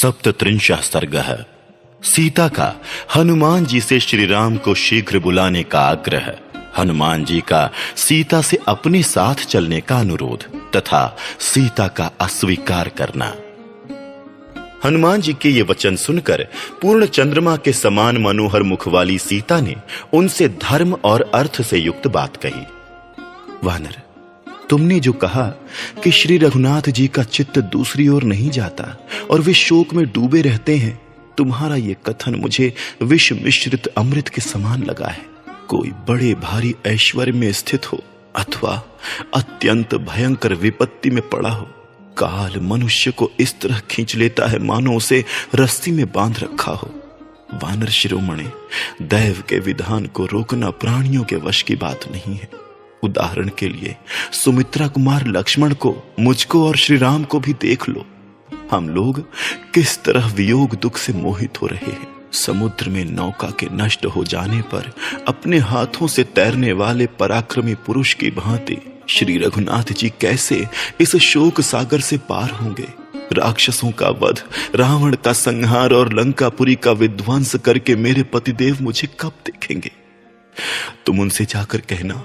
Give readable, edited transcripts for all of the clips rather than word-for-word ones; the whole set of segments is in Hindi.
सप्तत्रिंशः सर्गः। सीता का हनुमान जी से श्री राम को शीघ्र बुलाने का आग्रह, हनुमान जी का सीता से अपने साथ चलने का अनुरोध तथा सीता का अस्वीकार करना। हनुमान जी के ये वचन सुनकर पूर्ण चंद्रमा के समान मनोहर मुख वाली सीता ने उनसे धर्म और अर्थ से युक्त बात कही। वानर, तुमने जो कहा कि श्री रघुनाथ जी का चित्त दूसरी ओर नहीं जाता और वे शोक में डूबे रहते हैं, तुम्हारा ये कथन मुझे विष मिश्रित अमृत के समान लगा है। कोई बड़े भारी ऐश्वर्य में स्थित हो अथवा अत्यंत भयंकर विपत्ति में पड़ा हो, काल मनुष्य को इस तरह खींच लेता है मानो उसे रस्सी में बांध रखा हो। वानर शिरोमणि, दैव के विधान को रोकना प्राणियों के वश की बात नहीं है। उदाहरण के लिए सुमित्रा कुमार लक्ष्मण को, मुझको और श्री राम को भी देख लो। हम लोग किस तरह वियोग दुख से मोहित हो रहे हैं। समुद्र में नौका के नष्ट हो जाने पर अपने हाथों से तैरने वाले पराक्रमी पुरुष की भांति श्री रघुनाथ जी कैसे इस शोक सागर से पार होंगे। राक्षसों का वध, रावण का संहार और लंकापुरी का विध्वंस करके मेरे पतिदेव मुझे कब देखेंगे? तुम उनसे जाकर कहना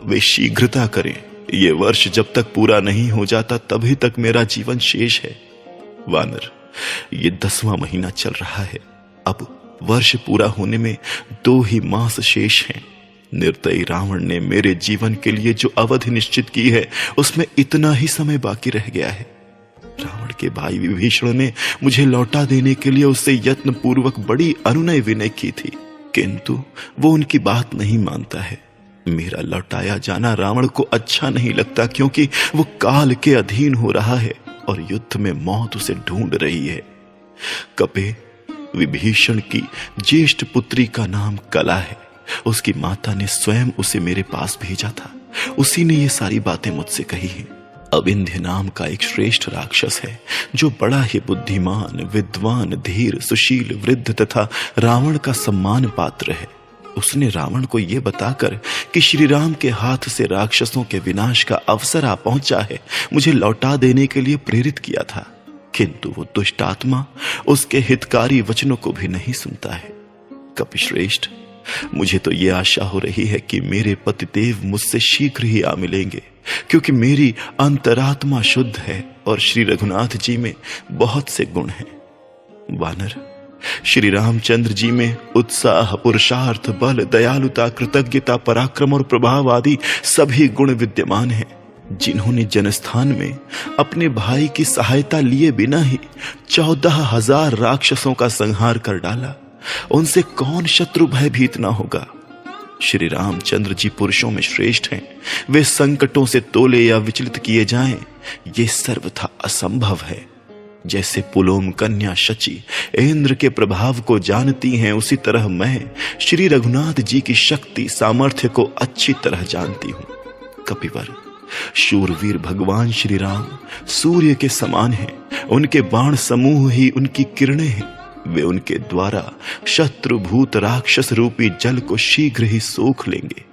वे शीघ्रता करें। ये वर्ष जब तक पूरा नहीं हो जाता तभी तक मेरा जीवन शेष है। वानर, ये 10वां महीना चल रहा है। अब वर्ष पूरा होने में 2 ही मास शेष हैं। निर्दयी रावण ने मेरे जीवन के लिए जो अवधि निश्चित की है उसमें इतना ही समय बाकी रह गया है। रावण के भाई विभीषण ने मुझे लौटा देने के लिए उससे यत्न पूर्वक बड़ी अनुनय विनय की थी, किंतु वो उनकी बात नहीं मानता है। मेरा लौटाया जाना रावण को अच्छा नहीं लगता, क्योंकि वो काल के अधीन हो रहा है और युद्ध में मौत उसे ढूंढ रही है। कपे, विभीषण की ज्येष्ठ पुत्री का नाम कला है। उसकी माता ने स्वयं उसे मेरे पास भेजा था। उसी ने ये सारी बातें मुझसे कही हैं। अविंध्य नाम का एक श्रेष्ठ राक्षस है जो बड़ा ही बुद्धिमान, विद्वान, धीर, सुशील, वृद्ध तथा रावण का सम्मान पात्र है। उसने रावण को यह बताकर कि श्री राम के हाथ से राक्षसों के विनाश का अवसर आ पहुंचा है, मुझे लौटा देने के लिए प्रेरित किया था, किंतु वो दुष्ट आत्मा उसके हितकारी वचनों को भी नहीं सुनता है। कपिश्रेष्ठ, मुझे तो ये आशा हो रही है कि मेरे पतिदेव मुझसे शीघ्र ही आ मिलेंगे, क्योंकि मेरी अंतरात्मा शुद्ध है और श्री रघुनाथ जी में बहुत से गुण हैं। वानर, श्री रामचंद्र जी में उत्साह, पुरुषार्थ, बल, दयालुता, कृतज्ञता, पराक्रम और प्रभाव आदि सभी गुण विद्यमान हैं। जिन्होंने जनस्थान में अपने भाई की सहायता लिए बिना ही 14,000 राक्षसों का संहार कर डाला, उनसे कौन शत्रु भयभीत ना होगा। श्री रामचंद्र जी पुरुषों में श्रेष्ठ हैं। वे संकटों से तोले या विचलित किए जाएं, ये सर्वथा असंभव है। जैसे पुलोम कन्या शची इंद्र के प्रभाव को जानती हैं, उसी तरह मैं श्री रघुनाथ जी की शक्ति, सामर्थ्य को अच्छी तरह जानती हूं। कपिवर, शूरवीर भगवान श्री राम सूर्य के समान हैं। उनके बाण समूह ही उनकी किरणें हैं। वे उनके द्वारा शत्रु भूत राक्षस रूपी जल को शीघ्र ही सोख लेंगे।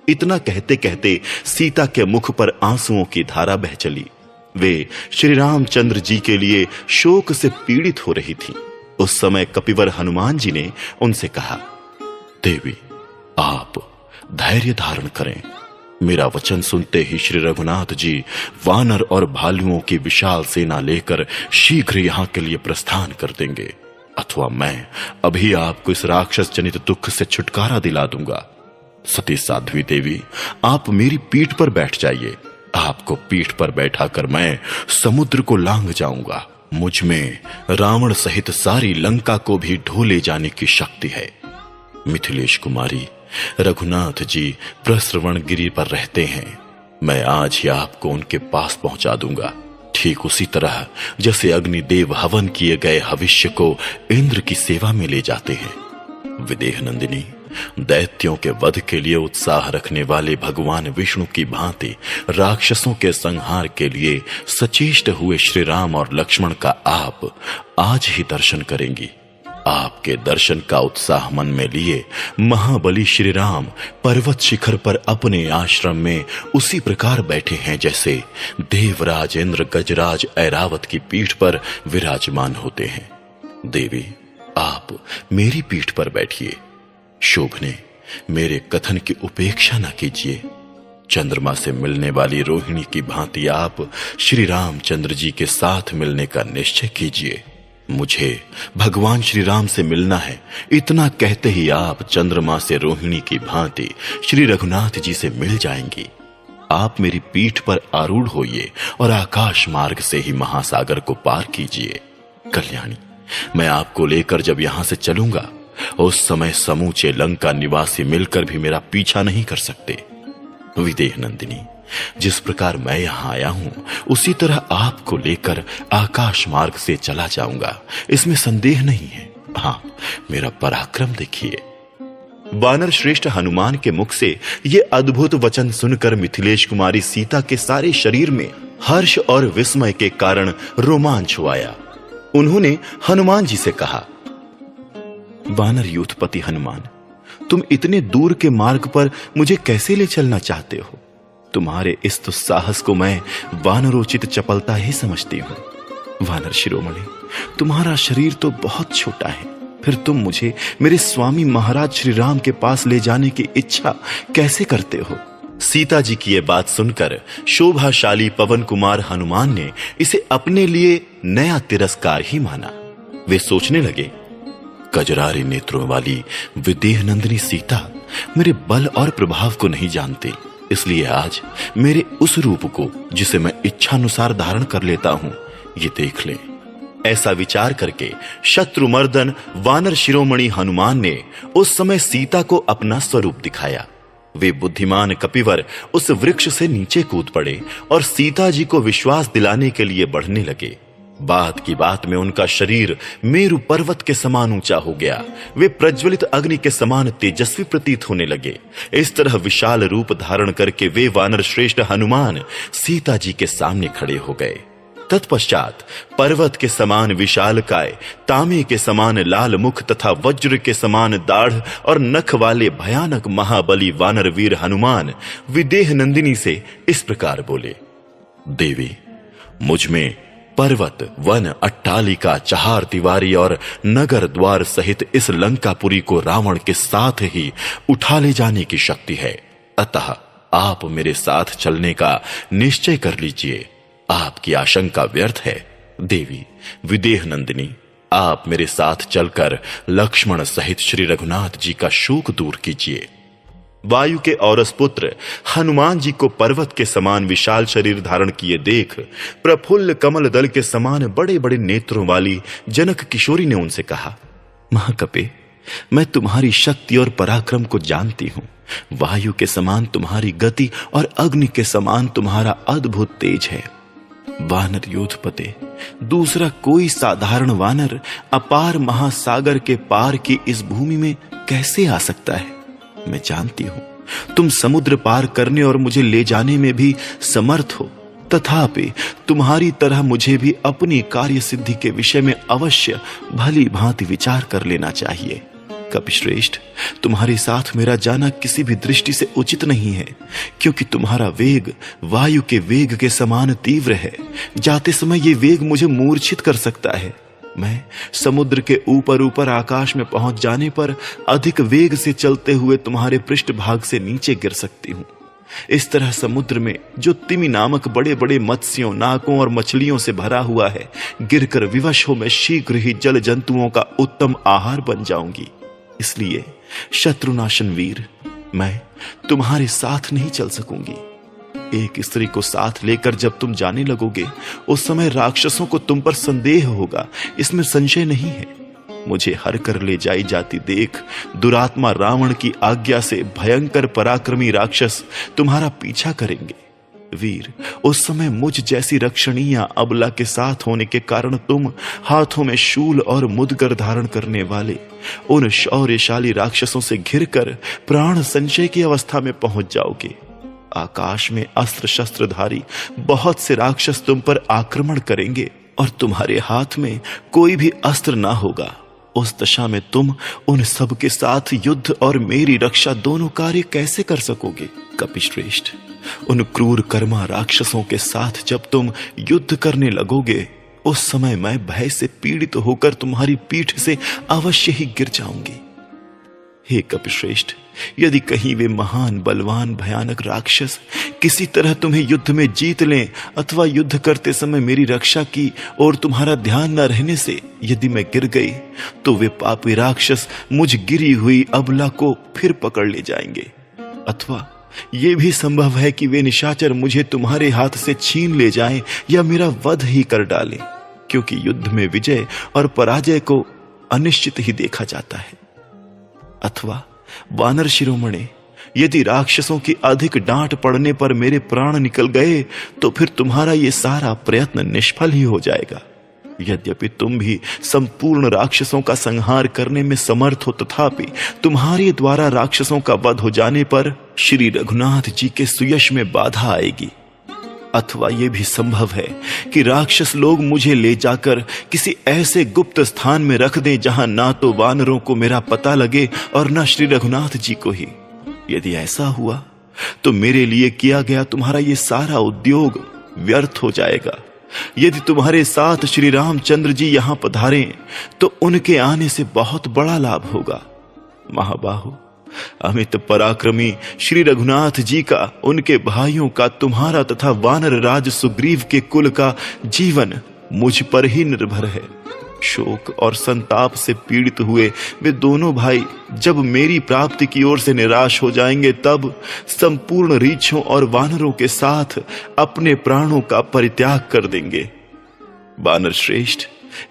इतना कहते कहते सीता के मुख पर आंसुओं की धारा बह चली। वे श्री रामचंद्र जी के लिए शोक से पीड़ित हो रही थी। उस समय कपिवर हनुमान जी ने उनसे कहा, देवी, आप धैर्य धारण करें। मेरा वचन सुनते ही श्री रघुनाथ जी वानर और भालुओं की विशाल सेना लेकर शीघ्र यहां के लिए प्रस्थान कर देंगे, अथवा मैं अभी आपको इस राक्षस जनित दुख से छुटकारा दिला दूंगा। सती साध्वी देवी, आप मेरी पीठ पर बैठ जाइए। आपको पीठ पर बैठाकर मैं समुद्र को लांघ जाऊंगा। मुझ में रावण सहित सारी लंका को भी ढो ले जाने की शक्ति है। मिथिलेश कुमारी, रघुनाथ जी प्रस्रवणगिरी पर रहते हैं। मैं आज ही आपको उनके पास पहुंचा दूंगा, ठीक उसी तरह जैसे अग्निदेव हवन किए गए हविष्य को इंद्र की सेवा में ले जाते हैं। विदेह नंदिनी, दैत्यों के वध के लिए उत्साह रखने वाले भगवान विष्णु की भांति राक्षसों के संहार के लिए सचेष्ट हुए श्री राम और लक्ष्मण का आप आज ही दर्शन करेंगी। आपके दर्शन का उत्साह मन में लिए महाबली श्री राम पर्वत शिखर पर अपने आश्रम में उसी प्रकार बैठे हैं जैसे देवराज इंद्र गजराज ऐरावत की पीठ पर विराजमान होते हैं। देवी, आप मेरी पीठ पर बैठिए। शोभने, मेरे कथन की उपेक्षा न कीजिए। चंद्रमा से मिलने वाली रोहिणी की भांति आप श्री रामचंद्र जी के साथ मिलने का निश्चय कीजिए। मुझे भगवान श्री राम से मिलना है, इतना कहते ही आप चंद्रमा से रोहिणी की भांति श्री रघुनाथ जी से मिल जाएंगी। आप मेरी पीठ पर आरूढ़ होइए और आकाश मार्ग से ही महासागर को पार कीजिए। कल्याणी, मैं आपको लेकर जब यहां से चलूंगा, उस समय समूचे लंका निवासी मिलकर भी मेरा पीछा नहीं कर सकते। विदेह नंदिनी, जिस प्रकार मैं यहां आया हूं, उसी तरह आपको लेकर आकाश मार्ग से चला जाऊंगा, इसमें संदेह नहीं है। हाँ, मेरा पराक्रम देखिए। वानर श्रेष्ठ हनुमान के मुख से ये अद्भुत वचन सुनकर मिथिलेश कुमारी सीता के सारे शरीर में हर्ष और विस्मय के कारण रोमांच हुआ। उन्होंने हनुमान जी से कहा, वानर यूथपति हनुमान, तुम इतने दूर के मार्ग पर मुझे कैसे ले चलना चाहते हो? तुम्हारे इस दुस्साहस को मैं वानरोचित चपलता ही समझती हूं। वानर शिरोमणि, तुम्हारा शरीर तो बहुत छोटा है, फिर तुम मुझे मेरे स्वामी महाराज श्री राम के पास ले जाने की इच्छा कैसे करते हो? सीता जी की यह बात सुनकर शोभाशाली पवन कुमार हनुमान ने इसे अपने लिए नया तिरस्कार ही माना। वे सोचने लगे, कजरारे नेत्रों वाली विदेह नंदिनी सीता मेरे बल और प्रभाव को नहीं जानती, इसलिए आज मेरे उस रूप को जिसे मैं इच्छानुसार धारण कर लेता हूं, ये देख ले। ऐसा विचार करके शत्रुमर्दन वानर शिरोमणि हनुमान ने उस समय सीता को अपना स्वरूप दिखाया। वे बुद्धिमान कपिवर उस वृक्ष से नीचे कूद पड़े और सीता जी को विश्वास दिलाने के लिए बढ़ने लगे। बात की बात में उनका शरीर मेरु पर्वत के समान ऊंचा हो गया। वे प्रज्वलित अग्नि के समान तेजस्वी प्रतीत होने लगे। इस तरह विशाल रूप धारण करके वे वानर श्रेष्ठ हनुमान सीता जी के सामने खड़े हो गए। तत्पश्चात पर्वत के समान विशालकाय, तांबे के समान लाल मुख तथा वज्र के समान दाढ़ और नख वाले भयानक महाबली वानर वीर हनुमान विदेह नंदिनी से इस प्रकार बोले, देवी, मुझ में पर्वत, वन, अट्टालिका, चहार दीवारी और नगर द्वार सहित इस लंकापुरी को रावण के साथ ही उठा ले जाने की शक्ति है। अतः आप मेरे साथ चलने का निश्चय कर लीजिए। आपकी आशंका व्यर्थ है। देवी, विदेह नंदिनी, आप मेरे साथ चलकर लक्ष्मण सहित श्री रघुनाथ जी का शोक दूर कीजिए। वायु के औरस पुत्र हनुमान जी को पर्वत के समान विशाल शरीर धारण किए देख प्रफुल्ल कमल दल के समान बड़े बड़े नेत्रों वाली जनक किशोरी ने उनसे कहा, महाकपे, मैं तुम्हारी शक्ति और पराक्रम को जानती हूं। वायु के समान तुम्हारी गति और अग्नि के समान तुम्हारा अद्भुत तेज है। वानर योधपते, दूसरा कोई साधारण वानर अपार महासागर के पार की इस भूमि में कैसे आ सकता है? मैं जानती हूं तुम समुद्र पार करने और मुझे ले जाने में भी समर्थ हो, तथापि तुम्हारी तरह मुझे भी अपनी कार्य सिद्धि के विषय में अवश्य भली भांति विचार कर लेना चाहिए। कपिश्रेष्ठ, तुम्हारे साथ मेरा जाना किसी भी दृष्टि से उचित नहीं है, क्योंकि तुम्हारा वेग वायु के वेग के समान तीव्र है। जाते समय ये वेग मुझे मूर्छित कर सकता है। मैं समुद्र के ऊपर ऊपर आकाश में पहुंच जाने पर अधिक वेग से चलते हुए तुम्हारे पृष्ठभाग से नीचे गिर सकती हूं। इस तरह समुद्र में जो तिमि नामक बड़े बड़े मत्स्यों, नाकों और मछलियों से भरा हुआ है, गिरकर विवश हो मैं शीघ्र ही जल जंतुओं का उत्तम आहार बन जाऊंगी। इसलिए शत्रुनाशन वीर, मैं तुम्हारे साथ नहीं चल सकूंगी। एक स्त्री को साथ लेकर जब तुम जाने लगोगे, उस समय राक्षसों को तुम पर संदेह होगा, इसमें संशय नहीं है। मुझे हर कर ले जाई जाती देख दुरात्मा रावण की आज्ञा से भयंकर पराक्रमी राक्षस तुम्हारा पीछा करेंगे। वीर, उस समय मुझ जैसी रक्षणीय अबला के साथ होने के कारण तुम हाथों में शूल और मुदगर धारण करने वाले उन शौर्यशाली राक्षसों से घिरकर प्राण संशय की अवस्था में पहुंच जाओगे। आकाश में अस्त्र शस्त्रधारी बहुत से राक्षस तुम पर आक्रमण करेंगे और तुम्हारे हाथ में कोई भी अस्त्र ना होगा। उस दशा में तुम उन सब के साथ युद्ध और मेरी रक्षा दोनों कार्य कैसे कर सकोगे? कपिश्रेष्ठ, उन क्रूर कर्मा राक्षसों के साथ जब तुम युद्ध करने लगोगे, उस समय मैं भय से पीड़ित होकर तुम्हारी पीठ से अवश्य ही गिर जाऊंगी। हे कपिश्रेष्ठ, यदि कहीं वे महान बलवान भयानक राक्षस किसी तरह तुम्हें युद्ध में जीत लें अथवा युद्ध करते समय मेरी रक्षा की और तुम्हारा ध्यान न रहने से यदि मैं गिर गई, तो वे पापी राक्षस मुझ गिरी हुई अबला को फिर पकड़ ले जाएंगे। अथवा यह भी संभव है कि वे निशाचर मुझे तुम्हारे हाथ से छीन ले जाएं या मेरा वध ही कर डालें, क्योंकि युद्ध में विजय और पराजय को अनिश्चित ही देखा जाता है। अथवा वानर शिरोमणे, यदि राक्षसों की अधिक डांट पड़ने पर मेरे प्राण निकल गए, तो फिर तुम्हारा ये सारा प्रयत्न निष्फल ही हो जाएगा। यद्यपि तुम भी संपूर्ण राक्षसों का संहार करने में समर्थ हो, तथापि तुम्हारे द्वारा राक्षसों का वध हो जाने पर श्री रघुनाथ जी के सुयश में बाधा आएगी। अथवा यह भी संभव है कि राक्षस लोग मुझे ले जाकर किसी ऐसे गुप्त स्थान में रख दें जहां ना तो वानरों को मेरा पता लगे और ना श्री रघुनाथ जी को ही। यदि ऐसा हुआ तो मेरे लिए किया गया तुम्हारा ये सारा उद्योग व्यर्थ हो जाएगा। यदि तुम्हारे साथ श्री रामचंद्र जी यहां पधारें तो उनके आने से बहुत बड़ा लाभ होगा। महाबाहु, अमित पराक्रमी श्री रघुनाथ जी का, उनके भाइयों का, तुम्हारा तथा वानर राज सुग्रीव के कुल का जीवन मुझ पर ही निर्भर है। शोक और संताप से पीड़ित हुए वे दोनों भाई जब मेरी प्राप्ति की ओर से निराश हो जाएंगे, तब संपूर्ण रीछों और वानरों के साथ अपने प्राणों का परित्याग कर देंगे। वानर श्रेष्ठ,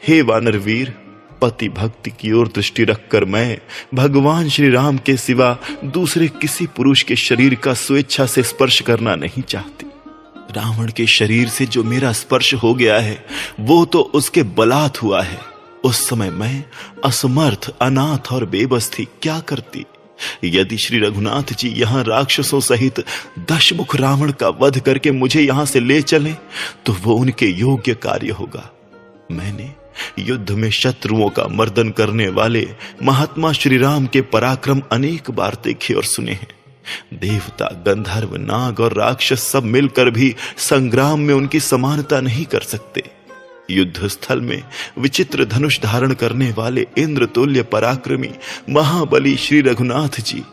हे वानर वीर, पति भक्ति की ओर दृष्टि रखकर मैं भगवान श्री राम के सिवा दूसरे किसी पुरुष के शरीर का स्वेच्छा से स्पर्श करना नहीं चाहती। रावण के शरीर से जो मेरा स्पर्श हो गया है वो तो उसके बलात् हुआ है। उस समय मैं असमर्थ, अनाथ और बेबस थी, क्या करती? यदि श्री रघुनाथ जी यहां राक्षसों सहित 10 मुख रावण का वध करके मुझे यहां से ले चले तो वो उनके योग्य कार्य होगा। मैंने युद्ध में शत्रुओं का मर्दन करने वाले महात्मा श्री राम के पराक्रम अनेक बार देखे और सुने हैं। देवता, गंधर्व, नाग और राक्षस सब मिलकर भी संग्राम में उनकी समानता नहीं कर सकते। युद्ध स्थल में विचित्र धनुष धारण करने वाले इंद्र तुल्य पराक्रमी महाबली श्री रघुनाथ जी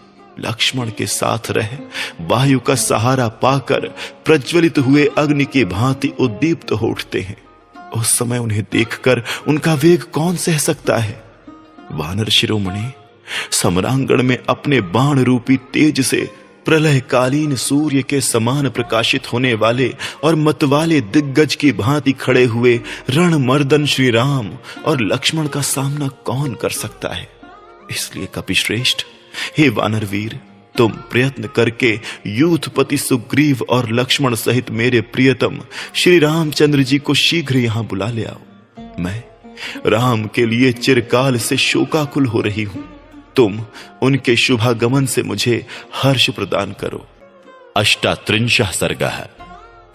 लक्ष्मण के साथ रह वायु का सहारा पाकर प्रज्वलित हुए अग्नि की भांति उद्दीप्त हो उठते हैं। उस समय उन्हें देखकर उनका वेग कौन सह सकता है? वानर शिरोमणि, समरांगण में अपने बाण रूपी तेज से प्रलयकालीन सूर्य के समान प्रकाशित होने वाले और मतवाले दिग्गज की भांति खड़े हुए रणमर्दन श्री राम और लक्ष्मण का सामना कौन कर सकता है? इसलिए कपिश्रेष्ठ, हे वानर वीर, तुम प्रयत्न करके यूथपति सुग्रीव और लक्ष्मण सहित मेरे प्रियतम श्री रामचंद्र जी को शीघ्र यहां बुला ले आओ। मैं राम के लिए चिरकाल से शोकाकुल हो रही हूं। तुम उनके शुभागमन से मुझे हर्ष प्रदान करो। 38 सर्गः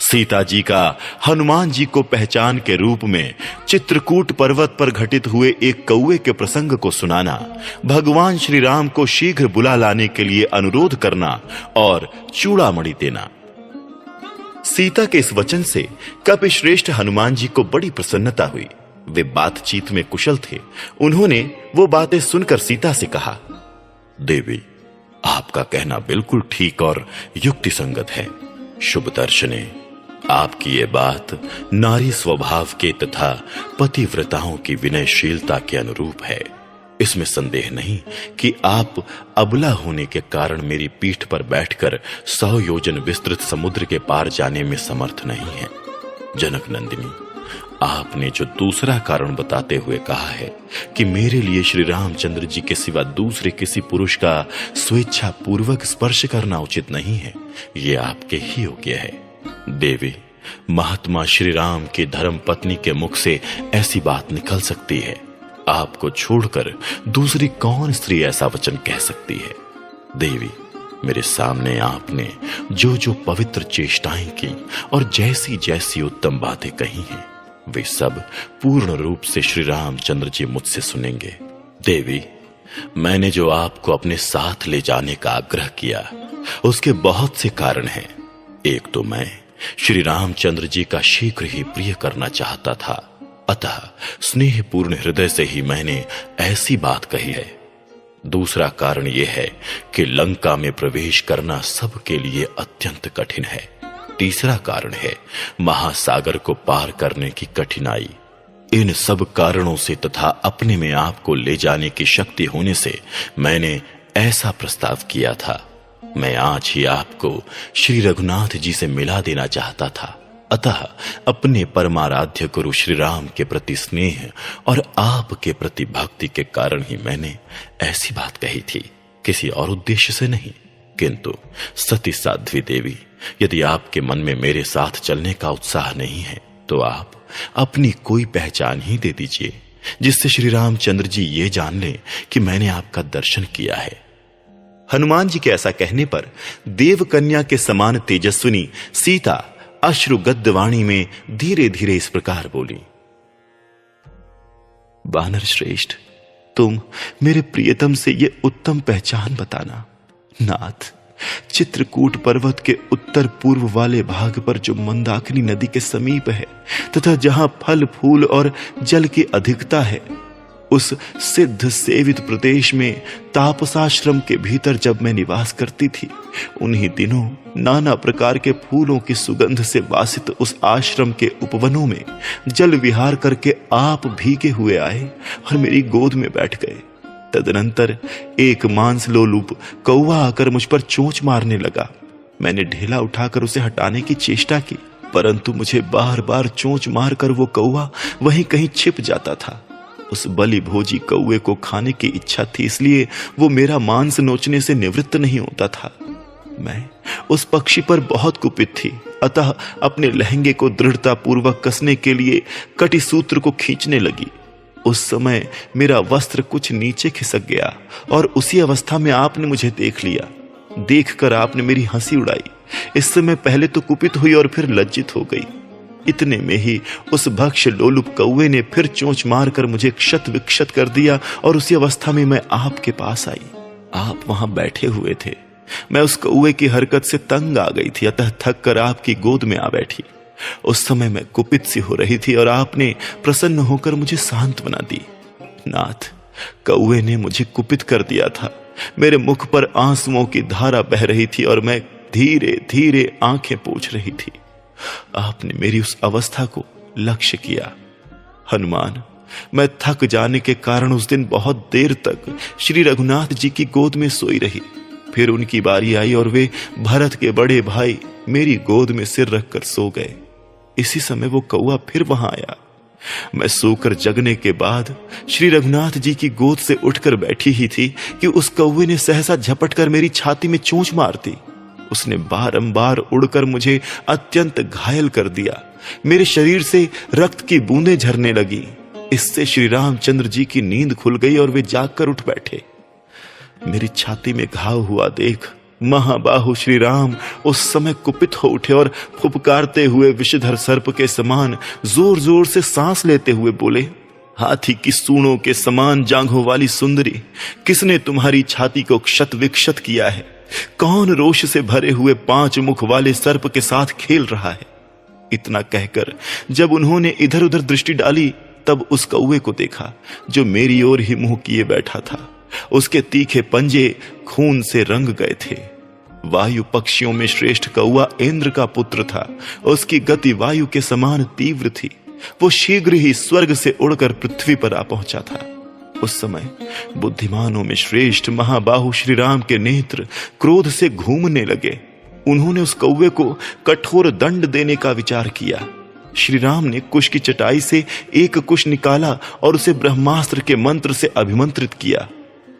सीता जी का हनुमान जी को पहचान के रूप में चित्रकूट पर्वत पर घटित हुए एक कौवे के प्रसंग को सुनाना, भगवान श्री राम को शीघ्र बुला लाने के लिए अनुरोध करना और चूड़ामणि देना। सीता के इस वचन से कपिश्रेष्ठ हनुमान जी को बड़ी प्रसन्नता हुई। वे बातचीत में कुशल थे। उन्होंने वो बातें सुनकर सीता से कहा, देवी, आपका कहना बिल्कुल ठीक और युक्ति संगत है। शुभ दर्शने, आपकी ये बात नारी स्वभाव के तथा पतिव्रताओं की विनयशीलता के अनुरूप है। इसमें संदेह नहीं कि आप अबला होने के कारण मेरी पीठ पर बैठकर 100 योजन विस्तृत समुद्र के पार जाने में समर्थ नहीं हैं। जनक नंदिनी, आपने जो दूसरा कारण बताते हुए कहा है कि मेरे लिए श्री रामचंद्र जी के सिवा दूसरे किसी पुरुष का स्वेच्छा पूर्वक स्पर्श करना उचित नहीं है, ये आपके ही योग्य है। देवी, महात्मा श्री राम की धर्म पत्नी के मुख से ऐसी बात निकल सकती है? आपको छोड़कर दूसरी कौन स्त्री ऐसा वचन कह सकती है? देवी, मेरे सामने आपने जो जो पवित्र चेष्टाएं की और जैसी जैसी उत्तम बातें कही हैं, वे सब पूर्ण रूप से श्री रामचंद्र जी मुझसे सुनेंगे। देवी, मैंने जो आपको अपने साथ ले जाने का आग्रह किया उसके बहुत से कारण हैं। एक तो मैं श्री रामचंद्र जी का शीघ्र ही प्रिय करना चाहता था, अतः स्नेहपूर्ण हृदय से ही मैंने ऐसी बात कही है। दूसरा कारण यह है कि लंका में प्रवेश करना सबके लिए अत्यंत कठिन है। तीसरा कारण है महासागर को पार करने की कठिनाई। इन सब कारणों से तथा अपने में आपको ले जाने की शक्ति होने से मैंने ऐसा प्रस्ताव किया था। मैं आज ही आपको श्री रघुनाथ जी से मिला देना चाहता था, अतः अपने परमाराध्य गुरु श्री राम के प्रति स्नेह और आपके प्रति भक्ति के कारण ही मैंने ऐसी बात कही थी, किसी और उद्देश्य से नहीं। किंतु सती साध्वी देवी, यदि आपके मन में मेरे साथ चलने का उत्साह नहीं है तो आप अपनी कोई पहचान ही दे दीजिए, जिससे श्री रामचंद्र जी ये जान लें कि मैंने आपका दर्शन किया है। हनुमान जी के ऐसा कहने पर देव कन्या के समान तेजस्विनी सीता अश्रुगद्ध वाणी में धीरे धीरे इस प्रकार बोली। वानर श्रेष्ठ, तुम मेरे प्रियतम से ये उत्तम पहचान बताना। नाथ, चित्रकूट पर्वत के उत्तर पूर्व वाले भाग पर जो मंदाकिनी नदी के समीप है तथा जहां फल फूल और जल की अधिकता है, उस सिद्ध सेवित प्रदेश में तापसाश्रम के भीतर जब मैं निवास करती थी, उन्हीं दिनों नाना प्रकार के फूलों की सुगंध से वासित उस आश्रम के उपवनों में जल विहार करके आप भीगे हुए आए और मेरी गोद में बैठ गए। तदनंतर एक मांस लोलुप कौवा आकर मुझ पर चोंच मारने लगा। मैंने ढेला उठाकर उसे हटाने की चेष्टा की, परंतु मुझे बार बार चोंच मारकर वो कौवा वहीं कहीं छिप जाता था। उस बलि भोजी कौवे को खाने की इच्छा थी, इसलिए वो मेरा मांस नोचने से निवृत्त नहीं होता था। मैं उस पक्षी पर बहुत कुपित थी, अतः अपने लहंगे को दृढ़ता पूर्वक कसने के लिए कटी सूत्र को खींचने लगी। उस समय मेरा वस्त्र कुछ नीचे खिसक गया और उसी अवस्था में आपने मुझे देख लिया। देखकर आपने मेरी हंसी उड़ाई। इस समय पहले तो कुपित हुई और फिर लज्जित हो गई। इतने में ही उस भक्ष लोलुप कौवे ने फिर चोंच मारकर मुझे क्षत विक्षत कर दिया और उसी अवस्था में मैं आपके पास आई। आप वहां बैठे हुए थे। मैं उस कौवे की हरकत से तंग आ गई थी, अतः थक कर आपकी गोद में आ बैठी। उस समय मैं कुपित सी हो रही थी और आपने प्रसन्न होकर मुझे सांत्वना दी। नाथ, कौवे ने मुझे कुपित कर दिया था। मेरे मुख पर आंसुओं की धारा बह रही थी और मैं धीरे धीरे आंखें पोंछ रही थी। आपने मेरी उस अवस्था को लक्ष्य किया। हनुमान, मैं थक जाने के कारण उस दिन बहुत देर तक श्री रघुनाथ जी की गोद में सोई रही। फिर उनकी बारी आई और वे भरत के बड़े भाई मेरी गोद में सिर रखकर सो गए। इसी समय वो कौवा फिर वहां आया। मैं सोकर जगने के बाद श्री रघुनाथ जी की गोद से उठकर बैठी ही थी कि उस कौवे ने सहसा झपटकर मेरी छाती में चोंच मार दी। उसने बारंबार उड़कर मुझे अत्यंत घायल कर दिया। मेरे शरीर से रक्त की बूंदें झरने लगी। इससे श्री रामचंद्र जी की नींद खुल गई और वे जागकर उठ बैठे। मेरी छाती में घाव हुआ देख महाबाहु श्री राम उस समय कुपित हो उठे और फुफकारते हुए विषधर सर्प के समान जोर जोर से सांस लेते हुए बोले, हाथी की सूंडों के समान जांघों वाली सुंदरी, किसने तुम्हारी छाती को क्षत विक्षत किया है? कौन रोष से भरे हुए 5 मुख वाले सर्प के साथ खेल रहा है? इतना कहकर जब उन्होंने इधर उधर दृष्टि डाली, तब उस कौवे को देखा जो मेरी ओर ही मुंह किए बैठा था। उसके तीखे पंजे खून से रंग गए थे। वायु पक्षियों में श्रेष्ठ कौवा इंद्र का पुत्र था। उसकी गति वायु के समान तीव्र थी। वो शीघ्र ही स्वर्ग से उड़कर पृथ्वी पर आ पहुंचा था। उस समय बुद्धिमानों में श्रेष्ठ महाबाहु श्री राम के नेत्र क्रोध से घूमने लगे। उन्होंने उस कौवे को कठोर दंड देने का विचार किया। श्री राम ने कुश की चटाई से एक कुश निकाला और उसे ब्रह्मास्त्र के मंत्र से अभिमंत्रित किया।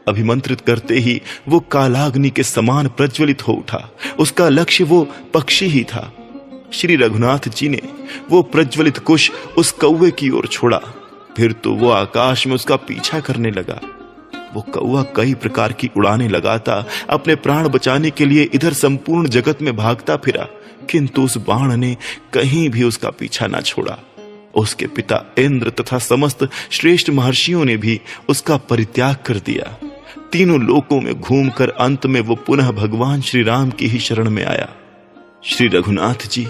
अभिमंत्रित करते ही वो कालाग्नि के समान प्रज्वलित हो उठा। उसका लक्ष्य वो पक्षी ही था। श्री रघुनाथ जी ने वो प्रज्वलित कुश उस कौवे की ओर छोड़ा। फिर तो वो आकाश में उसका पीछा करने लगा। वो कौवा कई प्रकार की उड़ानें लगाता अपने प्राण बचाने के लिए इधर संपूर्ण जगत में भागता फिरा, किंतु उस बाण ने कहीं भी उसका पीछा ना छोड़ा। उसके पिता इंद्र तथा समस्त श्रेष्ठ महर्षियों ने भी उसका परित्याग कर दिया। तीनों लोकों में घूमकर अंत में वो पुनः भगवान श्री राम की ही शरण में आया। श्री रघुनाथ जी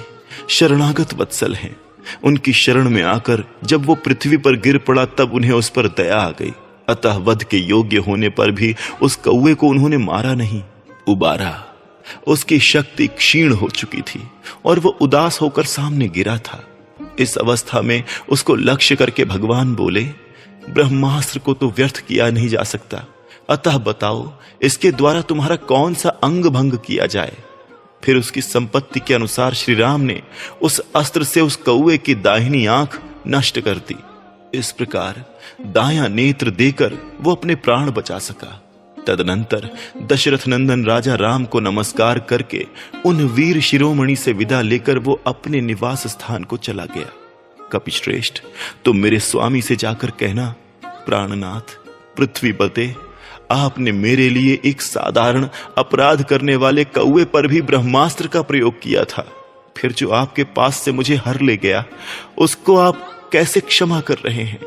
शरणागत वत्सल हैं। उनकी शरण में आकर जब वो पृथ्वी पर गिर पड़ा तब उन्हें उस पर दया आ गई। अतः वध के योग्य होने पर भी उस कौवे को उन्होंने मारा नहीं, उबारा। उसकी शक्ति क्षीण हो चुकी थी और वो उदास होकर सामने गिरा था। इस अवस्था में उसको लक्ष्य करके भगवान बोले, ब्रह्मास्त्र को तो व्यर्थ किया नहीं जा सकता, अतः बताओ इसके द्वारा तुम्हारा कौन सा अंग भंग किया जाए। फिर उसकी संपत्ति के अनुसार श्री राम ने उस अस्त्र से उस कौवे की दाहिनी आंख नष्ट कर दी। इस प्रकार दायां नेत्र देकर वो अपने प्राण बचा सका। तदनंतर दशरथ नंदन राजा राम को नमस्कार करके उन वीर शिरोमणि से विदा लेकर वो अपने निवास स्थान को चला गया। कपिश्रेष्ठ, तुम मेरे स्वामी से जाकर कहना, प्राणनाथ पृथ्वीपते, आपने मेरे लिए एक साधारण अपराध करने वाले कौवे पर भी ब्रह्मास्त्र का प्रयोग किया था, फिर जो आपके पास से मुझे हर ले गया उसको आप कैसे क्षमा कर रहे हैं?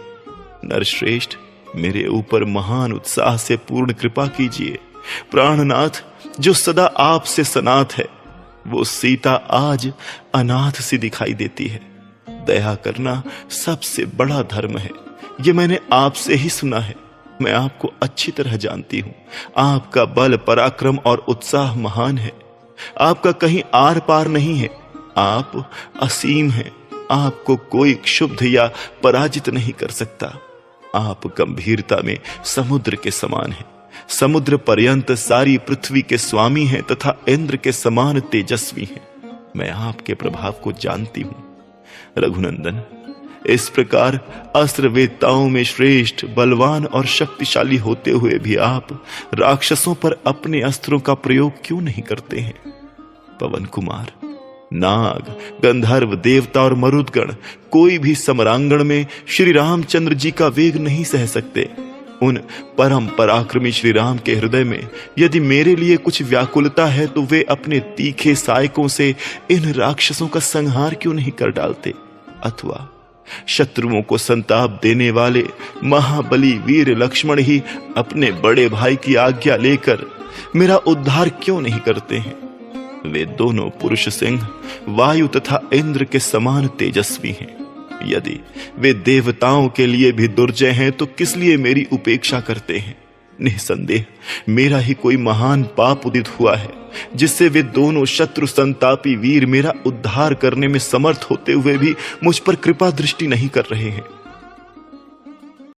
नरश्रेष्ठ, मेरे ऊपर महान उत्साह से पूर्ण कृपा कीजिए। प्राणनाथ, जो सदा आपसे सनाथ है, वो सीता आज अनाथ सी दिखाई देती है। दया करना सबसे बड़ा धर्म है, ये मैंने आपसे ही सुना है। मैं आपको अच्छी तरह जानती हूं। आपका बल, पराक्रम और उत्साह महान है। आपका कहीं आर पार नहीं है। आप असीम हैं। आपको कोई क्षुब्ध या पराजित नहीं कर सकता। आप गंभीरता में समुद्र के समान हैं। समुद्र पर्यंत सारी पृथ्वी के स्वामी हैं तथा इंद्र के समान तेजस्वी हैं। मैं आपके प्रभाव को जानती हूं। रघुनंदन, इस प्रकार अस्त्र वेत्ताओं में श्रेष्ठ, बलवान और शक्तिशाली होते हुए भी आप राक्षसों पर अपने अस्त्रों का प्रयोग क्यों नहीं करते हैं? पवन कुमार, नाग, गंधर्व, देवता और मरुदगण कोई भी समरांगण में श्री रामचंद्र जी का वेग नहीं सह सकते। उन परम पराक्रमी श्री राम के हृदय में यदि मेरे लिए कुछ व्याकुलता है तो वे अपने तीखे सायकों से इन राक्षसों का संहार क्यों नहीं कर डालते? अथवा शत्रुओं को संताप देने वाले महाबली वीर लक्ष्मण ही अपने बड़े भाई की आज्ञा लेकर मेरा उद्धार क्यों नहीं करते हैं? वे दोनों पुरुष सिंह वायु तथा इंद्र के समान तेजस्वी हैं। यदि वे देवताओं के लिए भी दुर्जय हैं तो किस लिए मेरी उपेक्षा करते हैं? निसंदेह मेरा ही कोई महान पाप उदित हुआ है, जिससे वे दोनों शत्रु संतापी वीर मेरा उद्धार करने में समर्थ होते हुए भी मुझ पर कृपा दृष्टि नहीं कर रहे हैं।